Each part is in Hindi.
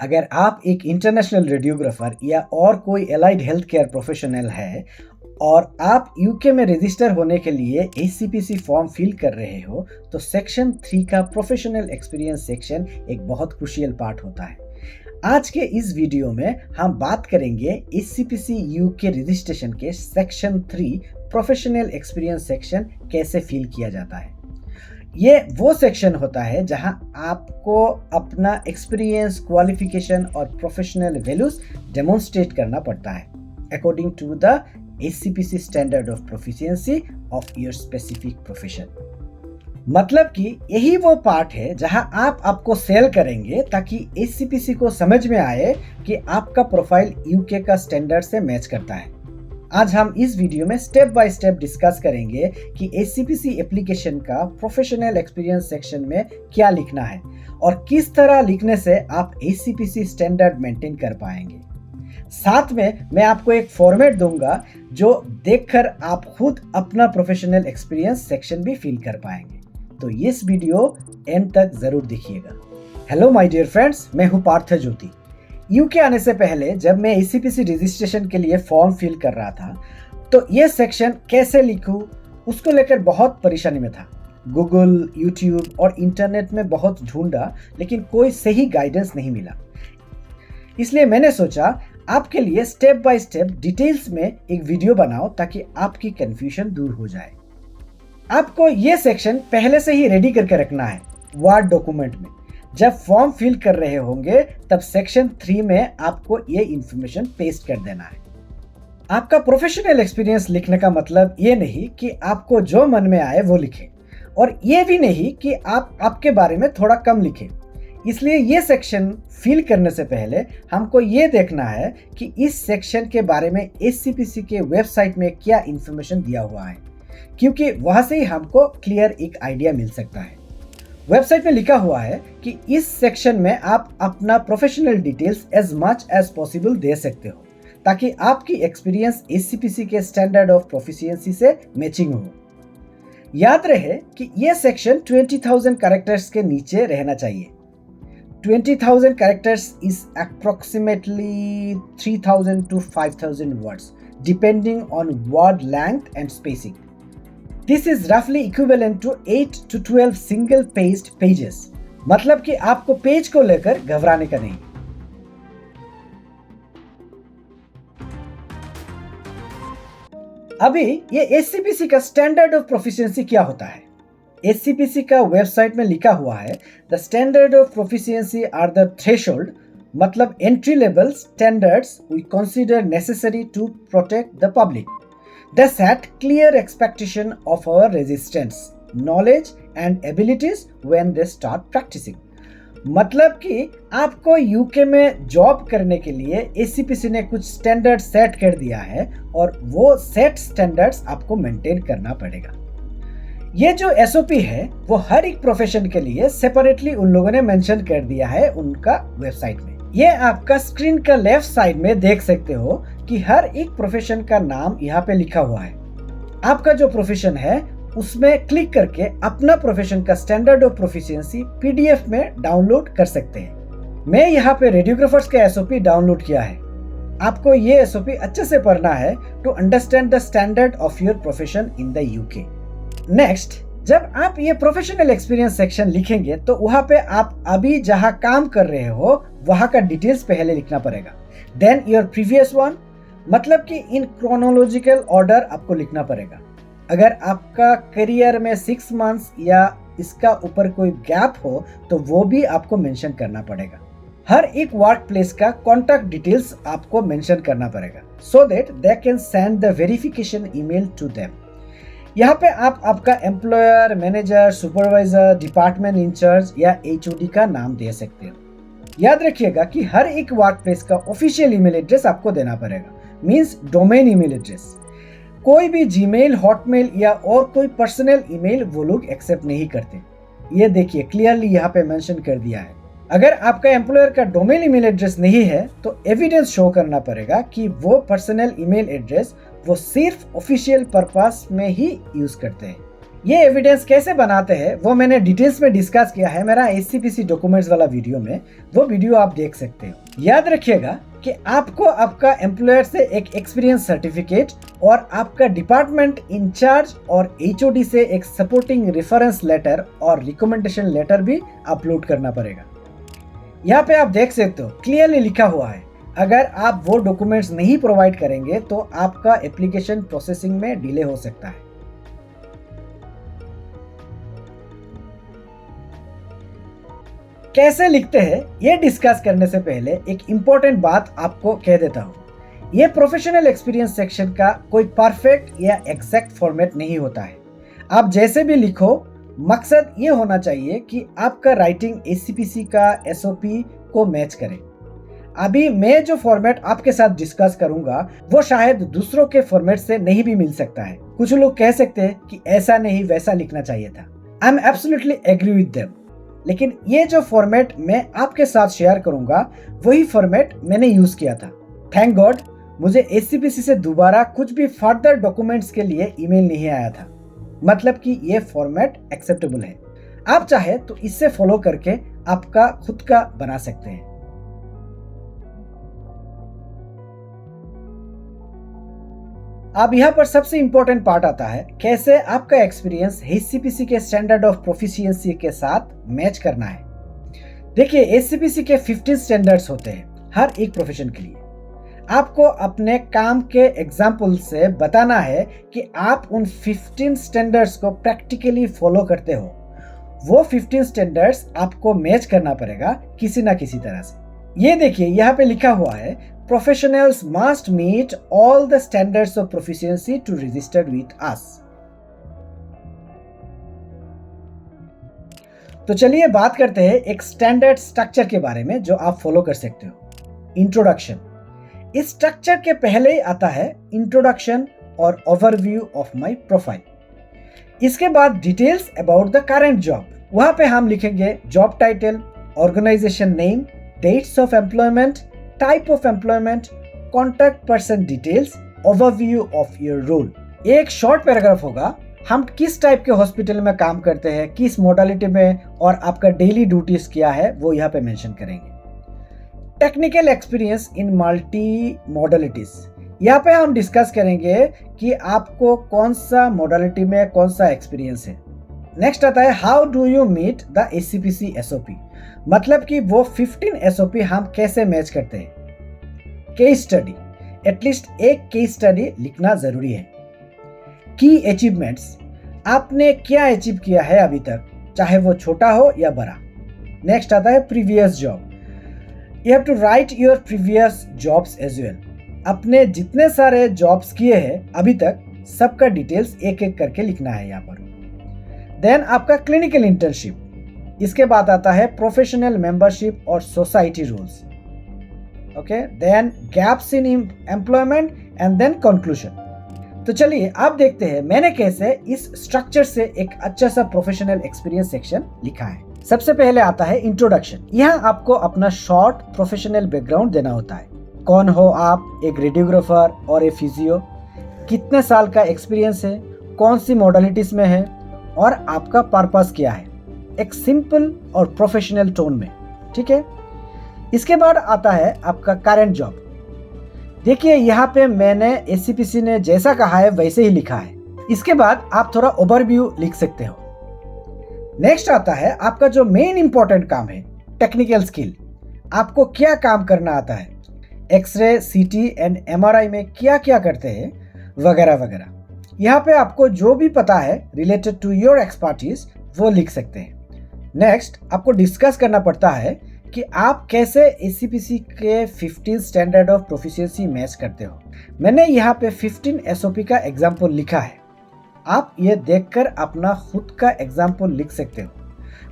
अगर आप एक इंटरनेशनल रेडियोग्राफर या और कोई एलाइड हेल्थ केयर प्रोफेशनल है और आप यूके में रजिस्टर होने के लिए एचसीपीसी फॉर्म फिल कर रहे हो, तो सेक्शन 3 का प्रोफेशनल एक्सपीरियंस सेक्शन एक बहुत क्रूशियल पार्ट होता है। आज के इस वीडियो में हम बात करेंगे एचसीपीसी यूके रजिस्ट्रेशन के सेक्शन 3 प्रोफेशनल एक्सपीरियंस सेक्शन कैसे फिल किया जाता है। ये वो सेक्शन होता है जहां आपको अपना एक्सपीरियंस, क्वालिफिकेशन और प्रोफेशनल वैल्यूज डेमोन्स्ट्रेट करना पड़ता है according to the HCPC standard of proficiency of your specific profession. मतलब कि यही वो पार्ट है जहां आप आपको सेल करेंगे ताकि एचसीपीसी को समझ में आए कि आपका प्रोफाइल यूके का स्टैंडर्ड से मैच करता है। आज हम इस वीडियो में स्टेप बाय स्टेप डिस्कस करेंगे कि एचसीपीसी एप्लीकेशन का प्रोफेशनल एक्सपीरियंस सेक्शन में क्या लिखना है और किस तरह लिखने से आप एचसीपीसी स्टैंडर्ड मेंटेन कर पाएंगे। साथ में मैं आपको एक फॉर्मेट दूंगा जो देखकर आप खुद अपना प्रोफेशनल एक्सपीरियंस सेक्शन भी फिल कर पाएंगे। तो इस वीडियो एंड तक जरूर देखिएगा। हेलो माय डियर फ्रेंड्स, मैं हूं पार्थ ज्योति। यूके आने से पहले जब मैं एचसीपीसी रजिस्ट्रेशन के लिए फॉर्म फिल कर रहा था तो ये सेक्शन कैसे लिखूं उसको लेकर बहुत परेशानी में था। गूगल, यूट्यूब और इंटरनेट में बहुत ढूंढा लेकिन कोई सही गाइडेंस नहीं मिला। इसलिए मैंने सोचा आपके लिए स्टेप बाय स्टेप डिटेल्स में एक वीडियो बनाओ ताकि आपकी कंफ्यूजन दूर हो जाए। आपको ये सेक्शन पहले से ही रेडी करके रखना है वर्ड डॉक्यूमेंट में। जब फॉर्म फिल कर रहे होंगे तब सेक्शन 3 में आपको ये इंफॉर्मेशन पेस्ट कर देना है। आपका प्रोफेशनल एक्सपीरियंस लिखने का मतलब ये नहीं कि आपको जो मन में आए वो लिखें और ये भी नहीं कि आप आपके बारे में थोड़ा कम लिखें। इसलिए ये सेक्शन फिल करने से पहले हमको ये देखना है कि इस सेक्शन के बारे में एचसीपीसी के वेबसाइट में क्या इंफॉर्मेशन दिया हुआ है, क्योंकि वहां से ही हमको क्लियर एक आइडिया मिल सकता है। वेबसाइट में लिखा हुआ है कि इस सेक्शन में आप अपना professional details as much as possible दे सकते हो ताकि आपकी एक्सपीरियंस एचसीपीसी के स्टैंडर्ड ऑफ प्रोफिशिएंसी से मैचिंग हो। याद रहे कि यह सेक्शन 20,000 कैरेक्टर्स के नीचे रहना चाहिए। 20,000 characters is approximately 3,000 to 5,000 words depending on word length and spacing. This is roughly equivalent to 8 to 12 single paged pages। मतलब कि आपको पेज को लेकर घबराने का नहीं। अभी ये एचसीपीसी का स्टैंडर्ड ऑफ प्रोफिशिएंसी क्या होता है। एचसीपीसी का वेबसाइट में लिखा हुआ है the standard of proficiency are the threshold, मतलब entry level standards we consider necessary to protect the public. They set clear expectation of our resistance, knowledge and abilities when they start practicing। मतलब कि आपको यूके में जॉब करने के लिए एचसीपीसी ने कुछ स्टैंडर्ड सेट कर दिया है और वो सेट स्टैंडर्ड्स आपको मेंटेन करना पड़ेगा। ये जो एसओपी है वो हर एक प्रोफेशन के लिए सेपरेटली उन लोगों ने मेंशन कर दिया है उनका वेबसाइट में। ये आपका स्क्रीन का लेफ्ट साइड में देख सकते हो कि हर एक प्रोफेशन का नाम यहाँ पे लिखा हुआ है। आपका जो प्रोफेशन है उसमें क्लिक करके अपना प्रोफेशन का स्टैंडर्ड ऑफ प्रोफिशिएंसी पीडीएफ में डाउनलोड कर सकते हैं। मैं यहाँ पे रेडियोग्राफर्स का एसओपी डाउनलोड किया है। आपको ये एसओपी अच्छे से पढ़ना है to understand the standard of your profession in the UK. Next, जब आप ये प्रोफेशनल एक्सपीरियंस सेक्शन लिखेंगे तो वहां पे आप अभी जहां काम कर रहे हो वहां का डिटेल्स पहले लिखना पड़ेगा। देन योर प्रीवियस वन, मतलब कि इन क्रोनोलॉजिकल ऑर्डर आपको लिखना पड़ेगा। अगर आपका करियर में 6 मंथ्स या इसका ऊपर कोई गैप हो तो वो भी आपको मेंशन करना पड़ेगा। हर एक वर्क प्लेस का कॉन्टैक्ट डिटेल्स आपको मेंशन करना पड़ेगा so that they can send the verification email to them. यहाँ पे आप आपका employer, manager, supervisor, department in charge या एचओडी का नाम दे सकते हो। याद रखिएगा कि हर एक वर्क प्लेस का ऑफिशियल ईमेल एड्रेस आपको देना पड़ेगा, मींस डोमेन ईमेल एड्रेस। कोई भी जीमेल, हॉटमेल या और कोई पर्सनल ईमेल वो लोग एक्सेप्ट नहीं करते। ये देखिए क्लियरली यहाँ पे मेंशन कर दिया है। अगर आपका एम्प्लॉयर का डोमेन ईमेल एड्रेस नहीं है तो एविडेंस शो करना पड़ेगा कि वो पर्सनल ईमेल एड्रेस वो सिर्फ ऑफिशियल पर्पस में ही यूज करते हैं। ये एविडेंस कैसे बनाते हैं वो मैंने डिटेल्स में डिस्कस किया है मेरा एससीपीसी डॉक्यूमेंट्स वाला वीडियो में, वो वीडियो आप देख सकते हो। याद रखिएगा कि आपको आपका एम्प्लॉयर से एक एक्सपीरियंस सर्टिफिकेट और आपका डिपार्टमेंट इंचार्ज और एचओडी से एक सपोर्टिंग रेफरेंस लेटर और रिकमेंडेशन लेटर भी अपलोड करना पड़ेगा। यहाँ पे आप देख सकते हो क्लियरली लिखा हुआ है, अगर आप वो डॉक्यूमेंट्स नहीं प्रोवाइड करेंगे तो आपका एप्लीकेशन प्रोसेसिंग में डिले हो सकता है। कैसे लिखते हैं ये डिस्कस करने से पहले एक इंपॉर्टेंट बात आपको कह देता हूँ। ये प्रोफेशनल एक्सपीरियंस सेक्शन का कोई परफेक्ट या एग्जैक्ट फॉर्मेट नहीं होता है। आप जैसे भी लिखो, मकसद ये होना चाहिए कि आपका राइटिंग एससीपीसी का एसओपी को मैच करे। अभी मैं जो फॉर्मेट आपके साथ डिस्कस करूंगा वो शायद दूसरों के फॉर्मेट से नहीं भी मिल सकता है। कुछ लोग कह सकते हैं कि ऐसा नहीं वैसा लिखना चाहिए था। I am absolutely agree with them, लेकिन ये जो फॉर्मेट मैं आपके साथ शेयर करूंगा वही फॉर्मेट मैंने यूज किया था। थैंक गॉड मुझे एससीपीसी से दोबारा कुछ भी फर्दर डॉक्यूमेंट्स के लिए ईमेल नहीं आया था, मतलब कि ये फॉर्मेट एक्सेप्टेबल है। आप चाहे तो इससे फॉलो करके आपका खुद का बना सकते हैं। अब यहाँ पर सबसे इंपॉर्टेंट पार्ट आता है, कैसे आपका एक्सपीरियंस एससीपीसी के स्टैंडर्ड ऑफ प्रोफिशिएंसी के साथ मैच करना है। देखिए एससीपीसी के 15 स्टैंडर्ड्स होते हैं हर एक प्रोफेशन के लिए। आपको अपने काम के एग्जाम्पल से बताना है कि आप उन 15 स्टैंडर्ड्स को प्रैक्टिकली फॉलो करते हो। वो 15 स्टैंडर्ड्स आपको मैच करना पड़ेगा किसी ना किसी तरह से। ये देखिए यहाँ पे लिखा हुआ है, Professionals must meet all the standards of proficiency to register with us. तो चलिए बात करते हैं एक स्टैंडर्ड स्ट्रक्चर के बारे में जो आप फॉलो कर सकते हो। इंट्रोडक्शन। इस स्ट्रक्चर के पहले ही आता है इंट्रोडक्शन और ओवरव्यू ऑफ माय प्रोफाइल। इसके बाद details about the current job. वहां पे हम लिखेंगे job title, organisation name, dates of employment, type of employment, contact person details, overview of your role. एक शॉर्ट पैराग्राफ होगा, हम किस टाइप के हॉस्पिटल में काम करते हैं, किस मोडालिटी में, और आपका डेली ड्यूटीज क्या है वो यहाँ पे मेंशन करेंगे। Technical experience in multi modalities, यहाँ पे हम डिस्कस करेंगे कि आपको कौन सा मॉडलिटी में कौन सा एक्सपीरियंस है। नेक्स्ट आता है how do you meet the SCPC SOP, मतलब कि वो 15 एसओपी हम कैसे मैच करते हैं। केस स्टडी, एटलीस्ट एक केस स्टडी लिखना जरूरी है। की अचीवमेंट्स, आपने क्या अचीव किया है अभी तक, चाहे वो छोटा हो या बड़ा। नेक्स्ट आता है previous job, you have to write your previous jobs as well. अपने जितने सारे जॉब्स किए हैं अभी तक सबका डिटेल्स एक एक करके लिखना है यहाँ पर। देन आपका क्लिनिकल इंटर्नशिप, इसके बाद आता है प्रोफेशनल मेंबरशिप और society rules. Okay, then gaps in employment and then conclusion. तो चलिए आप देखते हैं मैंने कैसे इस स्ट्रक्चर से एक अच्छा सा प्रोफेशनल एक्सपीरियंस सेक्शन लिखा है। सबसे पहले आता है इंट्रोडक्शन। यहाँ आपको अपना शॉर्ट प्रोफेशनल बैकग्राउंड देना होता है। कौन हो आप, एक रेडियोग्राफर और एक फिजियो, कितने साल का एक्सपीरियंस है, कौन सी मॉडलिटीज में है और आपका पर्पस क्या है, एक सिंपल और प्रोफेशनल टोन में। ठीक है, इसके बाद आता है आपका करंट जॉब। देखिए यहाँ पे मैंने एससीपीसी ने जैसा कहा है वैसे ही लिखा है। इसके बाद आप थोड़ा ओवरव्यू लिख सकते हो। नेक्स्ट आता है आपका जो मेन इंपॉर्टेंट काम है, टेक्निकल स्किल। आपको क्या काम करना आता है, एक्सरे, सीटी एंड एमआरआई में क्या क्या करते हैं वगैरह वगैरह। यहाँ पे आपको जो भी पता है रिलेटेड टू योर एक्सपर्टीज वो लिख सकते हैं। नेक्स्ट आपको डिस्कस करना पड़ता है कि आप कैसे एससीपीसी के 15 स्टैंडर्ड ऑफ प्रोफिशिएंसी मैच करते हो। मैंने यहाँ पे 15 एसओपी का एग्जाम्पल लिखा है, आप ये देखकर अपना खुद का एग्जाम्पल लिख सकते हो।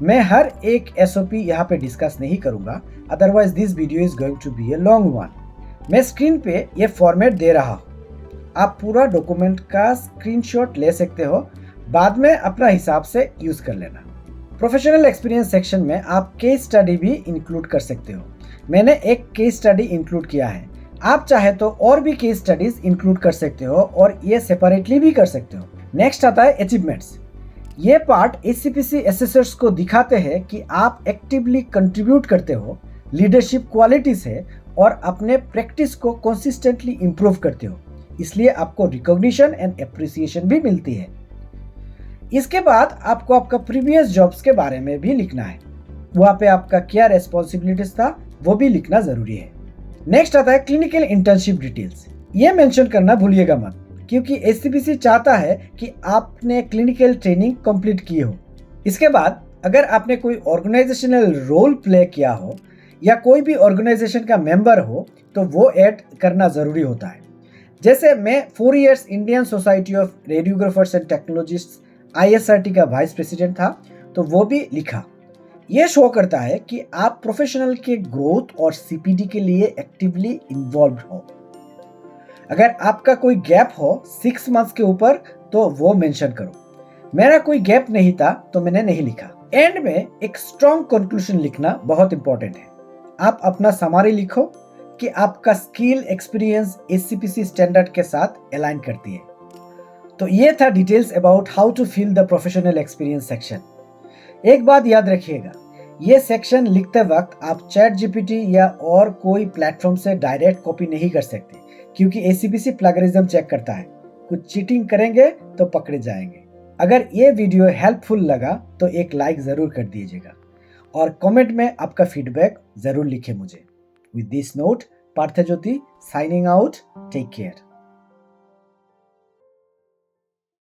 मैं हर एक एसओपी यहाँ पे डिस्कस नहीं करूँगा, otherwise this video is going to be a long one. मैं स्क्रीन पे ये फॉर्मेट दे रहा हूँ, आप पूरा डॉक्यूमेंट का स्क्रीनशॉट ले सकते हो, बाद में अपना हिसाब से यूज कर लेना। प्रोफेशनल एक्सपीरियंस सेक्शन में आप केस स्टडी भी इंक्लूड कर सकते हो। मैंने एक केस स्टडी इंक्लूड किया है, आप चाहे तो और भी केस स्टडीज इंक्लूड कर सकते हो और ये सेपरेटली भी कर सकते हो। नेक्स्ट आता है अचीवमेंट्स। ये पार्ट एसीपीसी एसेसर्स को दिखाते हैं कि आप एक्टिवली कंट्रीब्यूट करते हो, लीडरशिप क्वालिटीज है और अपने प्रैक्टिस को कंसिस्टेंटली इंप्रूव करते हो, इसलिए आपको रिकॉग्निशन एंड एप्रिसिएशन भी मिलती है। इसके बाद आपको आपका प्रीवियस जॉब्स के बारे में भी लिखना है, वहाँ पे आपका क्या रेस्पॉन्सिबिलिटीज था वो भी लिखना जरूरी है। नेक्स्ट आता है क्लिनिकल इंटर्नशिप डिटेल्स। ये मेंशन करना भूलिएगा मत, क्योंकि एसीपीसी चाहता है कि आपने क्लिनिकल ट्रेनिंग कंप्लीट की हो। इसके बाद अगर आपने कोई ऑर्गेनाइजेशनल रोल प्ले किया हो या कोई भी ऑर्गेनाइजेशन का मेंबर हो तो वो ऐड करना ज़रूरी होता है। जैसे मैं 4 years Indian society of radiographers and technologist ISRT का वाइस प्रेसिडेंट था, तो वो भी लिखा। ये शो करता है कि आप प्रोफेशनल के ग्रोथ और CPD के लिए एक्टिवली इन्वॉल्व हो। अगर आपका कोई गैप हो 6 मंथ्स के ऊपर तो वो मेंशन करो। मेरा कोई गैप नहीं था तो मैंने नहीं लिखा। एंड में एक स्ट्रॉन्ग कंक्लूजन लिखना बहुत इंपॉर्टेंट है। आप अपना समरी लिखो कि आपका स्किल एक्सपीरियंस एसीपीसी स्टैंडर्ड के साथ अलाइन करती है। तो ये था details about how to fill the professional experience section. एक बात याद रखिएगा, ये सेक्शन लिखते वक्त आप ChatGPT या और कोई प्लेटफॉर्म से डायरेक्ट कॉपी नहीं कर सकते, क्योंकि एसीपीसी प्लैगरिज्म चेक करता है। कुछ चीटिंग करेंगे तो पकड़े जाएंगे। अगर ये वीडियो हेल्पफुल लगा तो एक लाइक ज़रूर कर दीजिएगा और कमेंट में आपका फीडबैक ज़रूर लिखें मुझे। With this note, Parthajyoti signing out. Take care.